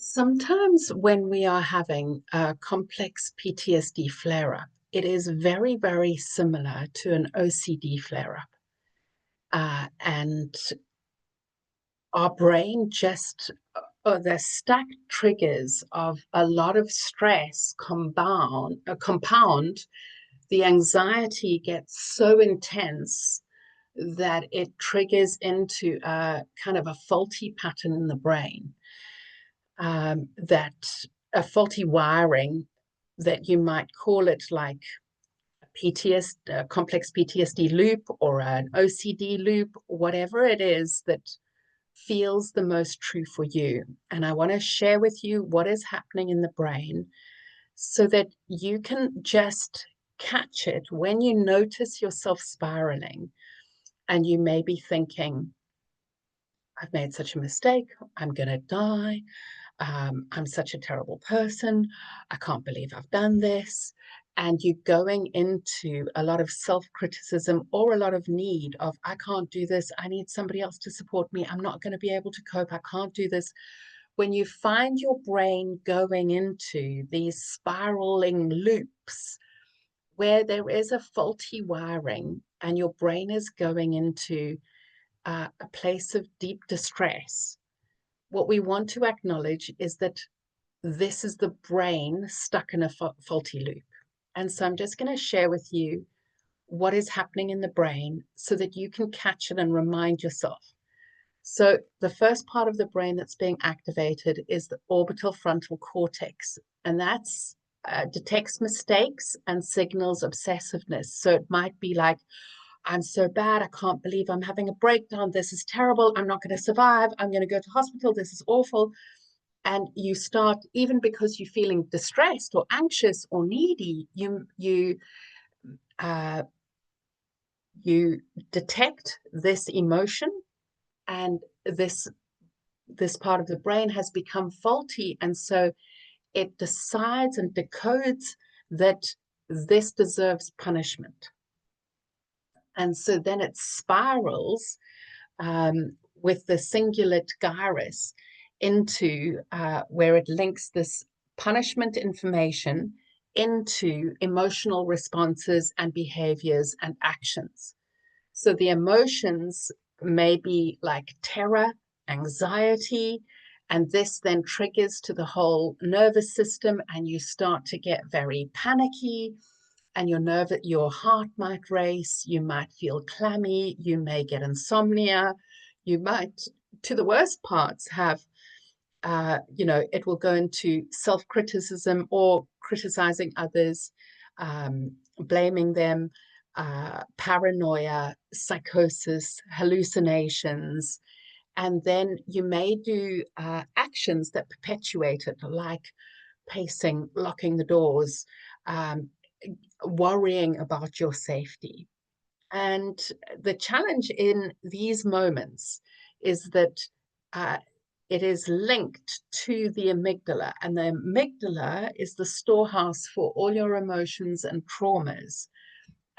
Sometimes when we are having a complex PTSD flare-up, it is very, very similar to an OCD flare-up. And our brain just, the stacked triggers of a lot of stress compound, the anxiety gets so intense that it triggers into a kind of a faulty pattern in the brain. That a faulty wiring that you might call it like PTSD, a complex PTSD loop or an OCD loop, whatever it is that feels the most true for you. And I want to share with you what is happening in the brain so that you can just catch it when you notice yourself spiraling and you may be thinking, I've made such a mistake, I'm going to die. I'm such a terrible person. I can't believe I've done this. And you're going into a lot of self-criticism or a lot of need of, I can't do this. I need somebody else to support me. I'm not going to be able to cope. I can't do this. When you find your brain going into these spiraling loops where there is a faulty wiring and your brain is going into a place of deep distress, what we want to acknowledge is that this is the brain stuck in a faulty loop. And so I'm just going to share with you what is happening in the brain so that you can catch it and remind yourself. So the first part of the brain that's being activated is the orbital frontal cortex, and that's detects mistakes and signals obsessiveness. So it might be like, I'm so bad. I can't believe I'm having a breakdown. This is terrible. I'm not going to survive. I'm going to go to hospital. This is awful. And you start, even because you're feeling distressed or anxious or needy, you detect this emotion, and this part of the brain has become faulty, and so it decides and decodes that this deserves punishment. And so then it spirals with the cingulate gyrus into where it links this punishment information into emotional responses and behaviors and actions. So the emotions may be like terror, anxiety, and this then triggers to the whole nervous system, and you start to get very panicky, and your heart might race, you might feel clammy, you may get insomnia, you might, to the worst parts, have, it will go into self-criticism or criticizing others, blaming them, paranoia, psychosis, hallucinations. And then you may do actions that perpetuate it, like pacing, locking the doors, worrying about your safety. And the challenge in these moments is that it is linked to the amygdala, and the amygdala is the storehouse for all your emotions and traumas.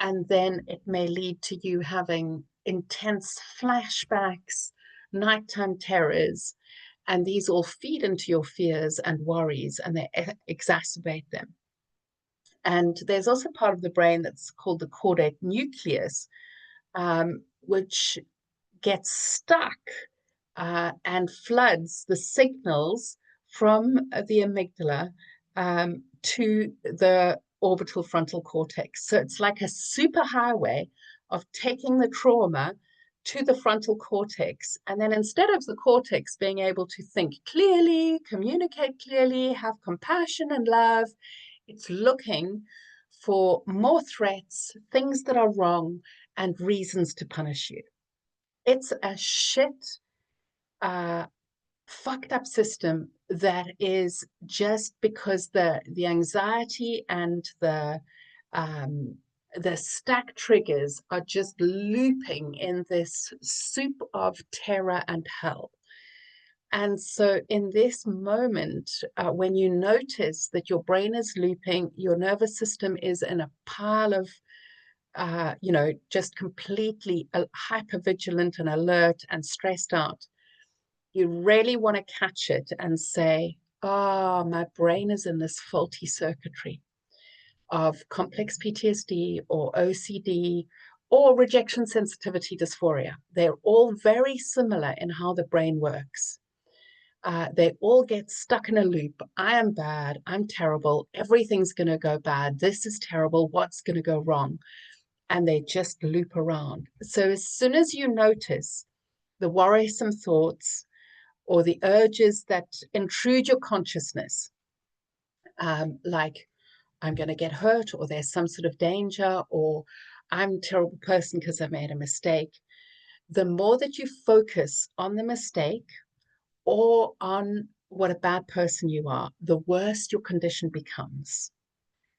And then it may lead to you having intense flashbacks, nighttime terrors, and these all feed into your fears and worries, and they exacerbate them. And there's also part of the brain that's called the caudate nucleus, which gets stuck and floods the signals from the amygdala to the orbital frontal cortex. So it's like a superhighway of taking the trauma to the frontal cortex. And then instead of the cortex being able to think clearly, communicate clearly, have compassion and love, it's looking for more threats, things that are wrong, and reasons to punish you. It's a shit, fucked up system that is just because the anxiety and the stack triggers are just looping in this soup of terror and hell. And so in this moment, when you notice that your brain is looping, your nervous system is in a pile of, just completely hypervigilant and alert and stressed out, you really want to catch it and say, oh, my brain is in this faulty circuitry of complex PTSD or OCD or rejection sensitivity dysphoria. They're all very similar in how the brain works. They all get stuck in a loop. I am bad. I'm terrible. Everything's going to go bad. This is terrible. What's going to go wrong? And they just loop around. So as soon as you notice the worrisome thoughts or the urges that intrude your consciousness, like I'm going to get hurt, or there's some sort of danger, or I'm a terrible person because I made a mistake, the more that you focus on the mistake or on what a bad person you are, the worse your condition becomes.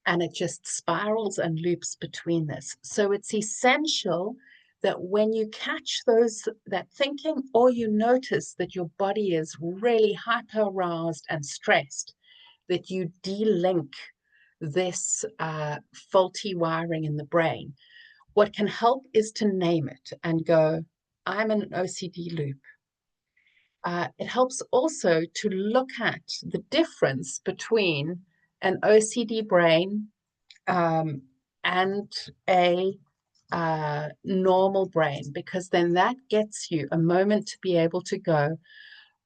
And it just spirals and loops between this. So it's essential that when you catch that thinking, or you notice that your body is really hyper aroused and stressed, that you de-link this faulty wiring in the brain. What can help is to name it and go, I'm in an OCD loop. It helps also to look at the difference between an OCD brain and a normal brain, because then that gets you a moment to be able to go,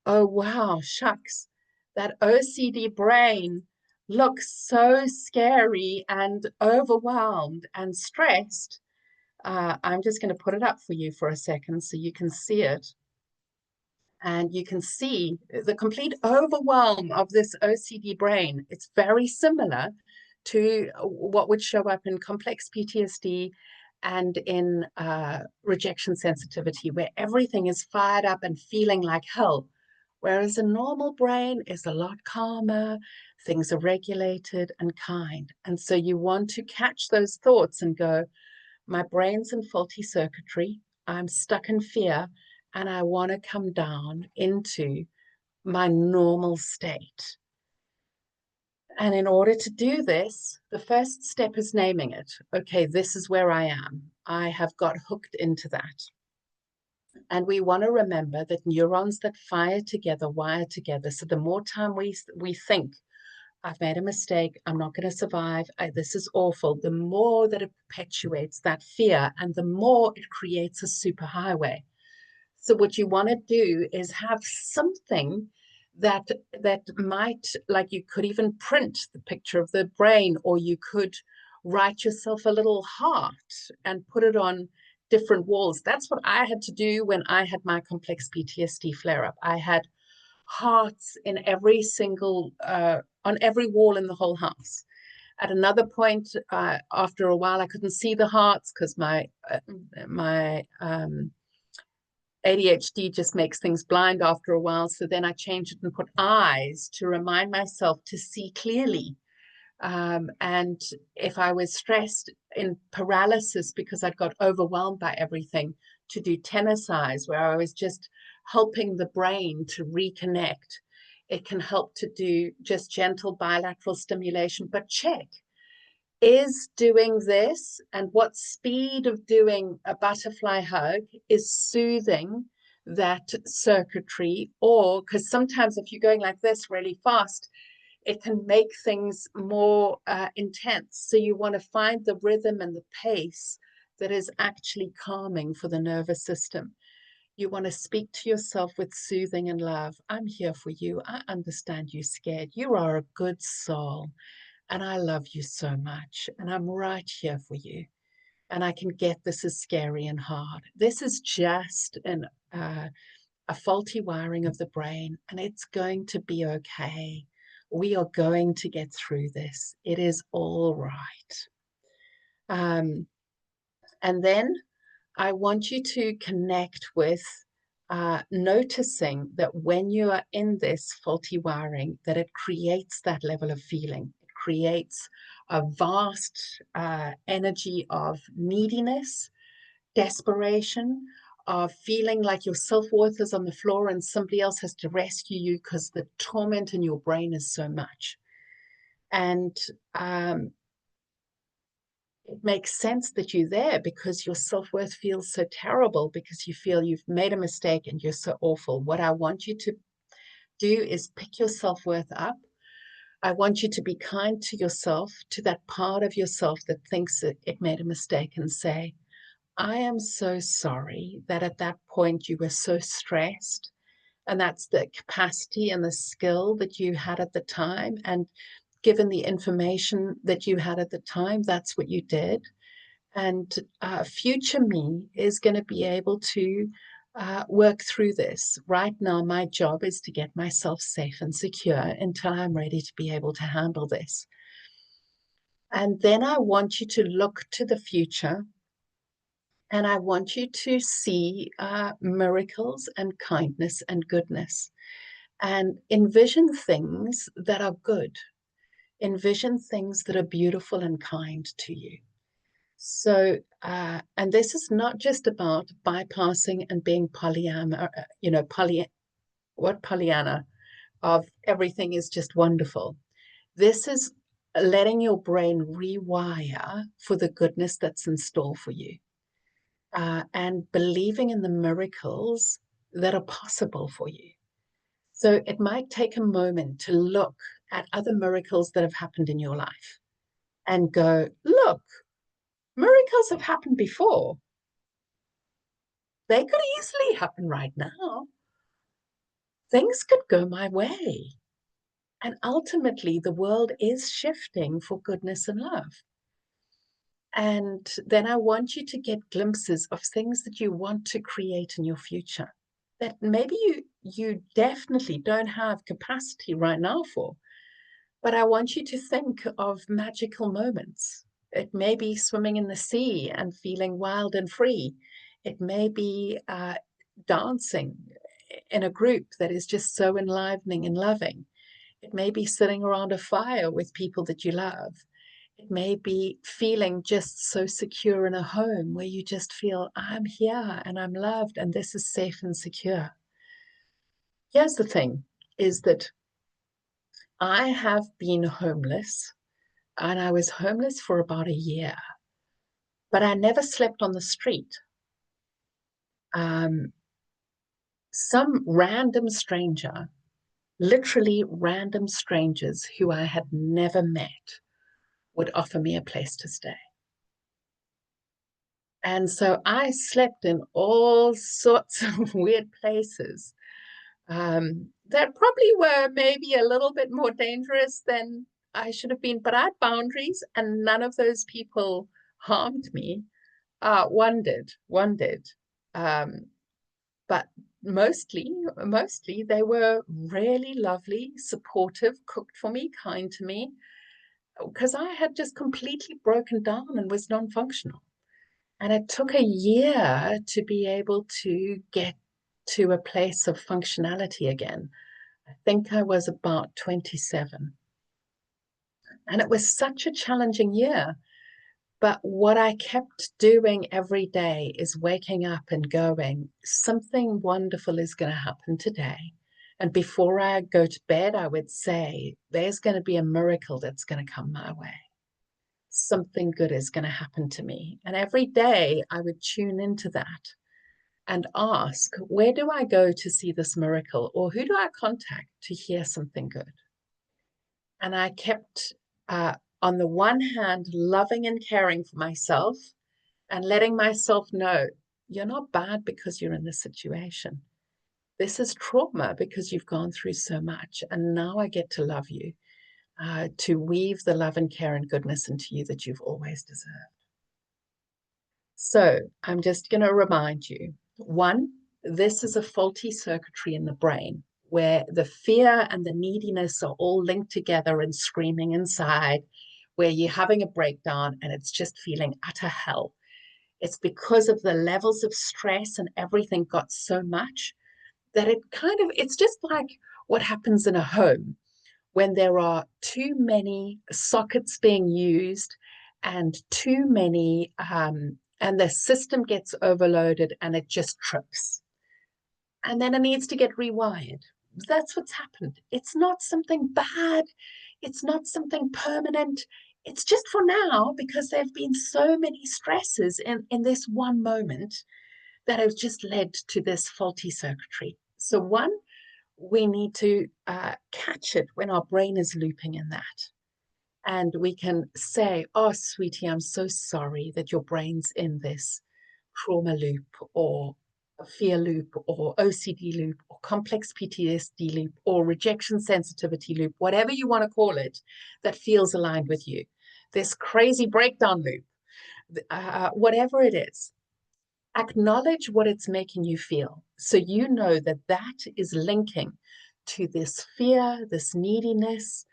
oh, wow, shucks, that OCD brain looks so scary and overwhelmed and stressed. I'm just going to put it up for you for a second so you can see it. And you can see the complete overwhelm of this OCD brain. It's very similar to what would show up in complex PTSD and in rejection sensitivity, where everything is fired up and feeling like hell. Whereas a normal brain is a lot calmer, things are regulated and kind. And so you want to catch those thoughts and go, my brain's in faulty circuitry, I'm stuck in fear, and I want to come down into my normal state. And in order to do this, the first step is naming it. Okay, this is where I am. I have got hooked into that. And we want to remember that neurons that fire together wire together. So the more time we think, I've made a mistake, I'm not going to survive, this is awful, the more that it perpetuates that fear, and the more it creates a superhighway. So what you want to do is have something that might, like you could even print the picture of the brain, or you could write yourself a little heart and put it on different walls. That's what I had to do when I had my complex PTSD flare-up. I had hearts in every single, on every wall in the whole house. At another point, after a while, I couldn't see the hearts because my ADHD just makes things blind after a while. So then I changed it and put eyes to remind myself to see clearly. And if I was stressed, in paralysis because I got overwhelmed by everything, to do tennis eyes, where I was just helping the brain to reconnect. It can help to do just gentle bilateral stimulation, but check, is doing this and what speed of doing a butterfly hug is soothing that circuitry, or because sometimes if you're going like this really fast, it can make things more intense. So you want to find the rhythm and the pace that is actually calming for the nervous system. You want to speak to yourself with soothing and love. I'm here for you. I understand you're scared. You are a good soul. And I love you so much. And I'm right here for you. And I can get this is scary and hard. This is just a faulty wiring of the brain, and it's going to be okay. We are going to get through this. It is all right. And then I want you to connect with noticing that when you are in this faulty wiring, that it creates that level of feeling. It creates a vast energy of neediness, desperation, of feeling like your self-worth is on the floor and somebody else has to rescue you because the torment in your brain is so much. And it makes sense that you're there because your self-worth feels so terrible because you feel you've made a mistake and you're so awful. What I want you to do is pick your self-worth up. I want you to be kind to yourself, to that part of yourself that thinks it made a mistake, and say, I am so sorry that at that point you were so stressed. And that's the capacity and the skill that you had at the time. And given the information that you had at the time, that's what you did. And future me is going to be able to work through this. Right now, my job is to get myself safe and secure until I'm ready to be able to handle this. And then I want you to look to the future, and I want you to see miracles and kindness and goodness, and envision things that are good. Envision things that are beautiful and kind to you. So, and this is not just about bypassing and being Pollyanna, Pollyanna of everything is just wonderful. This is letting your brain rewire for the goodness that's in store for you, and believing in the miracles that are possible for you. So it might take a moment to look at other miracles that have happened in your life and go, look, miracles have happened before. They could easily happen right now. Things could go my way. And ultimately, the world is shifting for goodness and love. And then I want you to get glimpses of things that you want to create in your future that maybe you definitely don't have capacity right now for. But I want you to think of magical moments. It may be swimming in the sea and feeling wild and free. It may be dancing in a group that is just so enlivening and loving. It may be sitting around a fire with people that you love. It may be feeling just so secure in a home where you just feel, I'm here and I'm loved and this is safe and secure. Here's the thing, is that I have been homeless, and I was homeless for about a year, but I never slept on the street. Some random stranger, literally random strangers who I had never met, would offer me a place to stay. And so I slept in all sorts of weird places that probably were maybe a little bit more dangerous than I should have been, but I had boundaries, and none of those people harmed me. One did. But mostly they were really lovely, supportive, cooked for me, kind to me, because I had just completely broken down and was non-functional. And it took a year to be able to get to a place of functionality again. I think I was about 27. And it was such a challenging year. But what I kept doing every day is waking up and going, something wonderful is going to happen today. And before I go to bed, I would say, there's going to be a miracle that's going to come my way. Something good is going to happen to me. And every day I would tune into that and ask, where do I go to see this miracle? Or who do I contact to hear something good? And I kept, on the one hand, loving and caring for myself and letting myself know, you're not bad because you're in this situation. This is trauma because you've gone through so much. And now I get to love you, to weave the love and care and goodness into you that you've always deserved. So I'm just going to remind you, one, this is a faulty circuitry in the brain where the fear and the neediness are all linked together and screaming inside, where you're having a breakdown and it's just feeling utter hell. It's because of the levels of stress and everything got so much that it's just like what happens in a home when there are too many sockets being used and too many, and the system gets overloaded and it just trips. And then it needs to get rewired. That's what's happened. It's not something bad. It's not something permanent. It's just for now, because there have been so many stresses in this one moment that have just led to this faulty circuitry. So one, we need to catch it when our brain is looping in that. And we can say, oh, sweetie, I'm so sorry that your brain's in this trauma loop or a fear loop or OCD loop or complex PTSD loop or rejection sensitivity loop, whatever you want to call it, that feels aligned with you. This crazy breakdown loop, whatever it is, acknowledge what it's making you feel. So you know that that is linking to this fear, this neediness,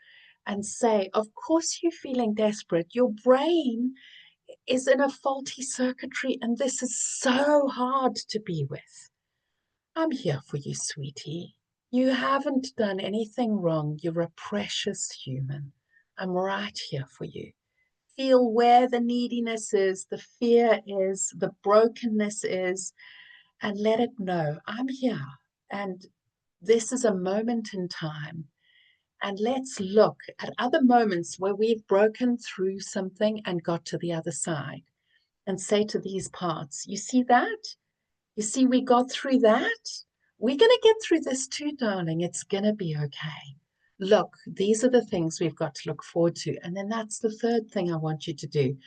and say, of course you're feeling desperate. Your brain is in a faulty circuitry, and this is so hard to be with. I'm here for you, sweetie. You haven't done anything wrong. You're a precious human. I'm right here for you. Feel where the neediness is, the fear is, the brokenness is, and let it know I'm here. And this is a moment in time. And let's look at other moments where we've broken through something and got to the other side and say to these parts, you see that? You see, we got through that. We're going to get through this too, darling. It's going to be okay. Look, these are the things we've got to look forward to. And then that's the third thing I want you to do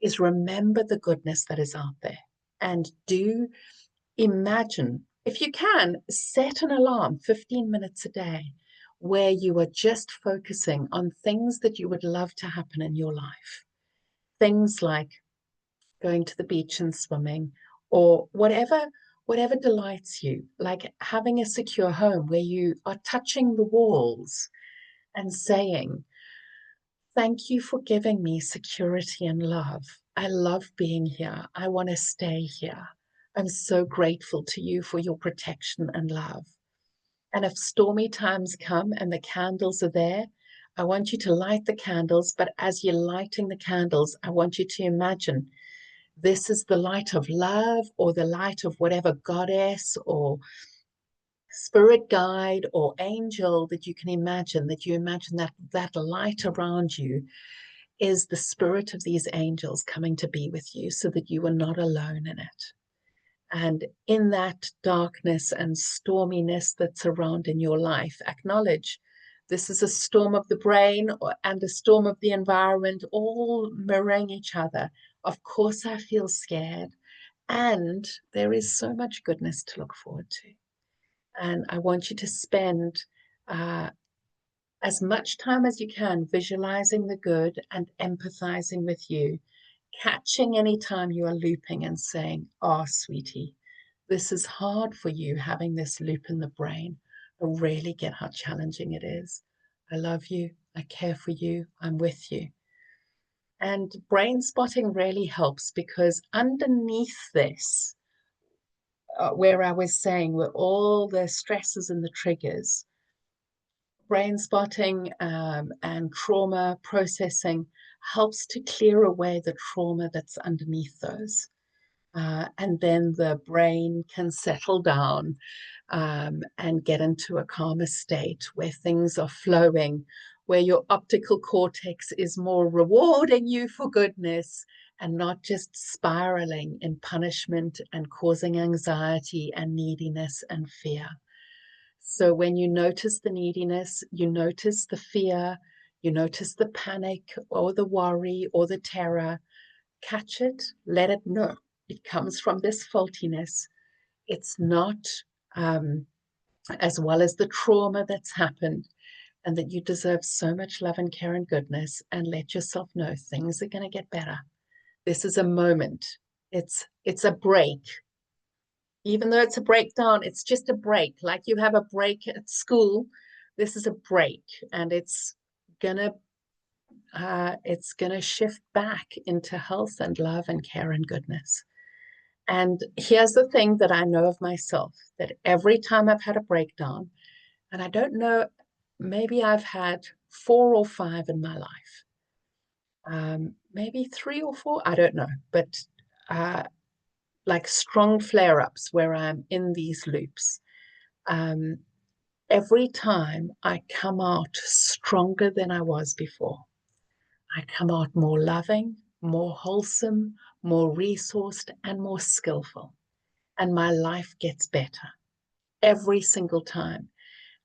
is remember the goodness that is out there. And do imagine, if you can, set an alarm 15 minutes a day where you are just focusing on things that you would love to happen in your life. Things like going to the beach and swimming, or whatever delights you, like having a secure home where you are touching the walls and saying, thank you for giving me security and love. I love being here. I want to stay here. I'm so grateful to you for your protection and love. And if stormy times come and the candles are there, I want you to light the candles, but as you're lighting the candles, I want you to imagine this is the light of love or the light of whatever goddess or spirit guide or angel that you can imagine, that you imagine that light around you is the spirit of these angels coming to be with you so that you are not alone in it. And in that darkness and storminess that's around in your life, acknowledge this is a storm of the brain and a storm of the environment, all mirroring each other. Of course, I feel scared. And there is so much goodness to look forward to. And I want you to spend as much time as you can visualizing the good and empathizing with you, catching any time you are looping and saying, oh, sweetie, this is hard for you having this loop in the brain. I really get how challenging it is. I love you. I care for you. I'm with you. And brain spotting really helps because underneath this, where I was saying were all the stresses and the triggers, brain spotting and trauma processing helps to clear away the trauma that's underneath those. And then the brain can settle down and get into a calmer state where things are flowing, where your optical cortex is more rewarding you for goodness and not just spiraling in punishment and causing anxiety and neediness and fear. So when you notice the neediness, you notice the fear, you notice the panic or the worry or the terror, catch it, let it know. It comes from this faultiness. It's not as well as the trauma that's happened, and that you deserve so much love and care and goodness, and let yourself know things are going to get better. This is a moment. It's a break. Even though it's a breakdown, it's just a break. Like you have a break at school, this is a break, and it's gonna shift back into health and love and care and goodness. And here's the thing that I know of myself, that every time I've had a breakdown, and I don't know, maybe I've had 4 or 5 in my life, maybe 3 or 4, I don't know, but like strong flare-ups where I'm in these loops. Every time I come out stronger than I was before. I come out more loving, more wholesome, more resourced, and more skillful. And my life gets better every single time.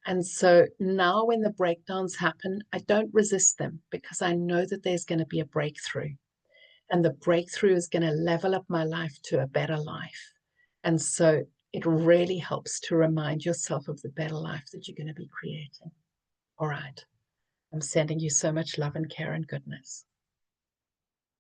And so now when the breakdowns happen, I don't resist them because I know that there's going to be a breakthrough. And the breakthrough is going to level up my life to a better life. And so it really helps to remind yourself of the better life that you're going to be creating. All right. I'm sending you so much love and care and goodness.